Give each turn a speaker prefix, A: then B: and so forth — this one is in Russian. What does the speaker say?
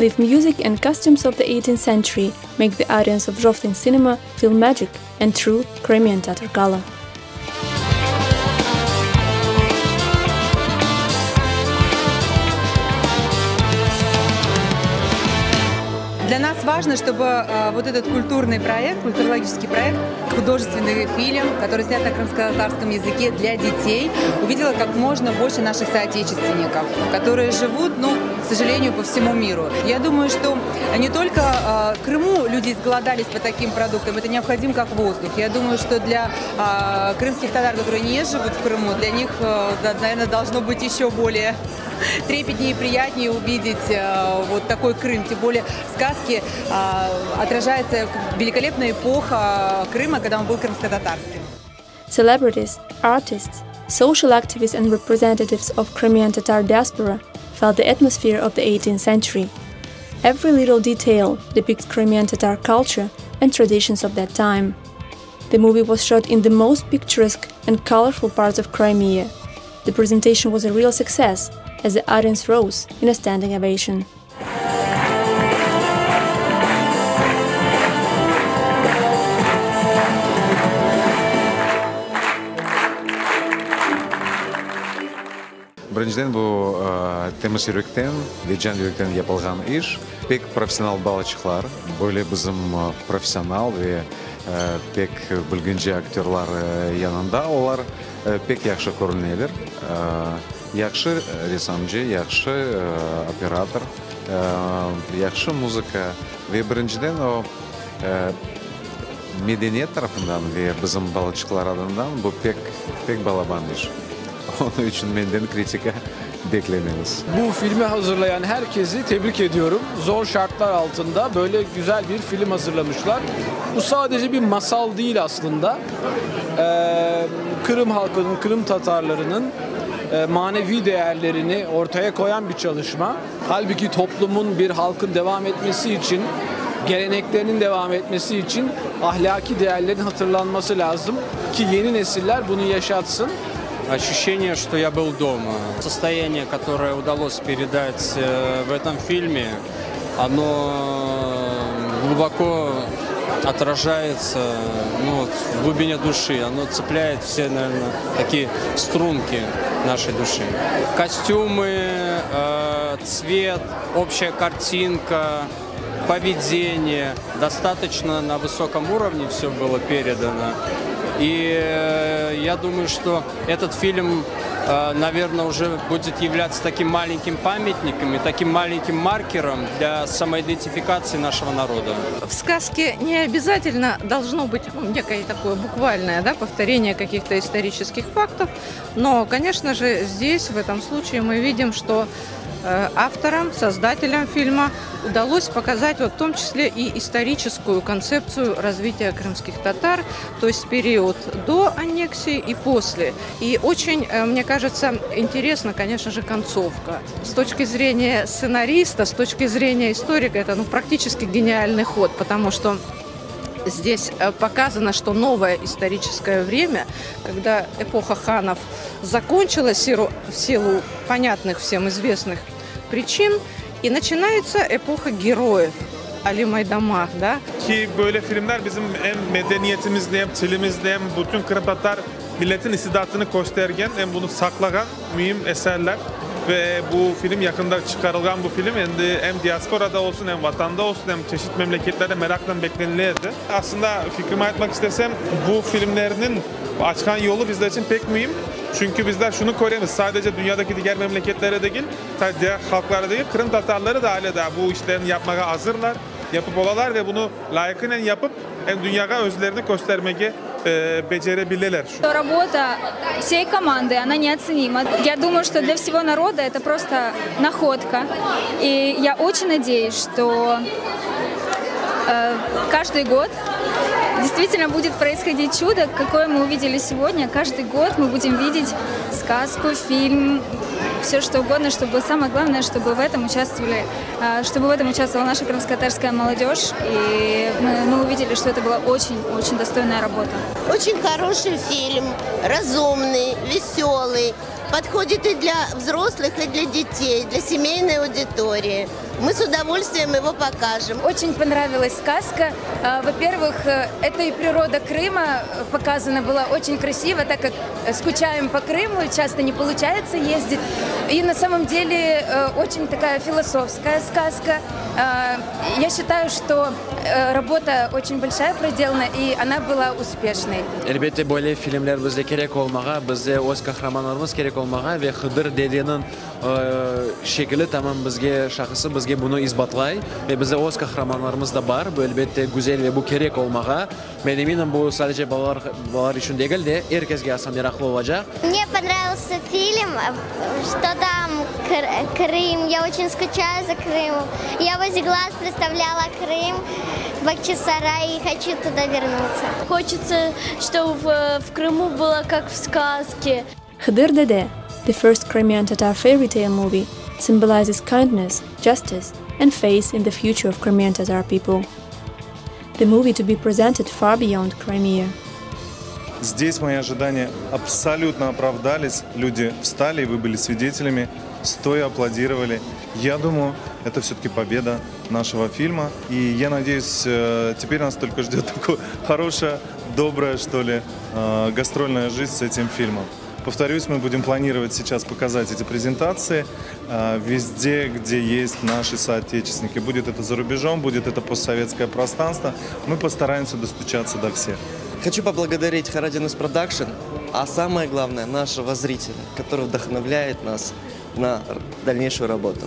A: live music and costumes of the 18th century make the audience of Zhovtlin cinema feel magic and true Crimean Tatar color.
B: Для нас важно, чтобы вот этот культурный проект, культурологический проект, художественный фильм, который снят на крымско-татарском языке для детей, увидела как можно больше наших соотечественников, которые живут, к сожалению, по всему миру. Я думаю, что не только в Крыму люди изголодались по таким продуктам, это необходимо как воздух. Я думаю, что для крымских татар, которые не живут в Крыму, для них, наверное, должно быть еще более трепетнее и приятнее увидеть вот такой Крым. Тем более в сказке отражается великолепная эпоха Крыма, когда он был крымско-татарским.
A: Celebrities, artists, social activists and representatives of Crimean Tatar diaspora felt the atmosphere of the 18th century. Every little detail depicts Crimean Tatar culture and traditions of that time. The movie was shot in the most picturesque and colorful parts of Crimea. The presentation was a real success, as the audience rose in a standing ovation.
C: Біріншіден бұл темір жүректен, жан жүректен yapılған іш. Пек профессионал балачықлар, böyle bizim профессионал ve pek bilginci aktörler yanında. Onlar pek yaxşı görünüyorlar. Yaxşı resamcı, yaxşı operator, yaxşı muzika ve birinciden o medeniyet tarafından ve bizim balıkçılar adından bu pek balaban iş. Onun için benden kritika beklemeniz.
D: Bu filmi hazırlayan herkesi tebrik ediyorum. Zor şartlar altında böyle güzel bir film hazırlamışlar. Bu sadece bir masal değil aslında. Kırım halkının, Kırım Tatarlarının manevi değerlerini ortaya koyan bir çalışma. Halbuki toplumun, bir halkın devam etmesi için, geleneklerinin devam etmesi için ahlaki değerlerin hatırlanması lazım ki yeni nesiller bunu yaşatsın.
E: Ощущение, что я был дома. Состояние, которое удалось передать в этом фильме, оно глубоко отражается в глубине души. Оно цепляет все, наверное, такие струнки нашей души. Костюмы, цвет, общая картинка, поведение. Достаточно на высоком уровне все было передано. И я думаю, что этот фильм, наверное, уже будет являться таким маленьким памятником и таким маленьким маркером для самоидентификации нашего народа.
F: В сказке не обязательно должно быть некое такое буквальное повторение каких-то исторических фактов, но, конечно же, здесь, в этом случае, мы видим, что авторам, создателям фильма удалось показать в том числе и историческую концепцию развития крымских татар, то есть период до аннексии и после. И очень, мне кажется, интересна, конечно же, концовка. С точки зрения сценариста, с точки зрения историка, это практически гениальный ход, потому что здесь показано, что новое историческое время, когда эпоха ханов закончилась в силу понятных всем известных причин, и начинается эпоха героев. Ali Maydanmah, da?
G: Ki böyle filmler bizim hem medeniyetimizde hem tilimizde hem bütün Kırım Tatar milletin istidatını göstergen hem bunu saklayan mühim eserler. Ve bu film yakında çıkarılgan bu film hem diasporada olsun hem vatanda olsun hem çeşitli memleketlerde merakla beklenilirdi. Aslında fikrimi aytmak istesem bu filmlerinin açkan yolu bizler için pek mühim. Çünkü bizler şunu koruyoruz. Sadece dünyadaki diğer memleketlere değil, diğer halklara değil, Kırım Tatarları da hala da bu işlerini yapmaya hazırlar. Yapıp olalar ve bunu layıkıyla yapıp hem dünyaya özlerini göstermeyi бечеребилелер.
H: Работа всей команды, она неоценима. Я думаю, что для всего народа это просто находка. И я очень надеюсь, что каждый год действительно будет происходить чудо, какое мы увидели сегодня. Каждый год мы будем видеть сказку, фильм, все что угодно, чтобы самое главное, чтобы в этом участвовала наша крымско-татарская молодежь. И мы увидели, что это была очень достойная работа.
I: Очень хороший фильм, разумный, веселый. Подходит и для взрослых, и для детей, для семейной аудитории. мы с удовольствием его покажем.
J: Очень понравилась сказка. Во-первых, это и природа Крыма показана была очень красиво, так как скучаем по Крыму, часто не получается ездить. И на самом деле очень такая философская сказка. Я считаю, что работа очень большая проделана, и она была успешной.
K: Elbette böyle filmler bize gerek olmağa, bize öz kahramanlarımız gerek olmağa ve Hıdır dedenin şekli tamam bizge şahısı bizge bunu isbatlay ve bize öz kahramanlarımız da var. Bu elbette güzel ve bu gerek olmağa. Ben eminim bu sadece babalar için değil de herkesge aslında meraklı olacak.
L: Мне понравился фильм, что там Крым. Я очень скучаю за Крымом. Я возле глаз представляла Крым, Бахчисарай, и хочу туда вернуться.
M: Хочется, чтобы в Крыму было как в сказке.
A: Hıdır Dede, the first Crimean Tatar fairy tale movie, symbolizes kindness, justice, and faith in the future of Crimean Tatar people. The movie to be presented far beyond Crimea.
N: Здесь мои ожидания абсолютно оправдались. Люди встали, и вы были свидетелями, стоя аплодировали. Я думаю, это все-таки победа нашего фильма. И я надеюсь, теперь нас только ждет такая хорошая, добрая, что ли, гастрольная жизнь с этим фильмом. Повторюсь, мы будем планировать сейчас показать эти презентации везде, где есть наши соотечественники. Будет это за рубежом, будет это постсоветское пространство. Мы постараемся достучаться до всех.
O: Хочу поблагодарить Харадинус Продакшн, а самое главное, нашего зрителя, который вдохновляет нас на дальнейшую работу.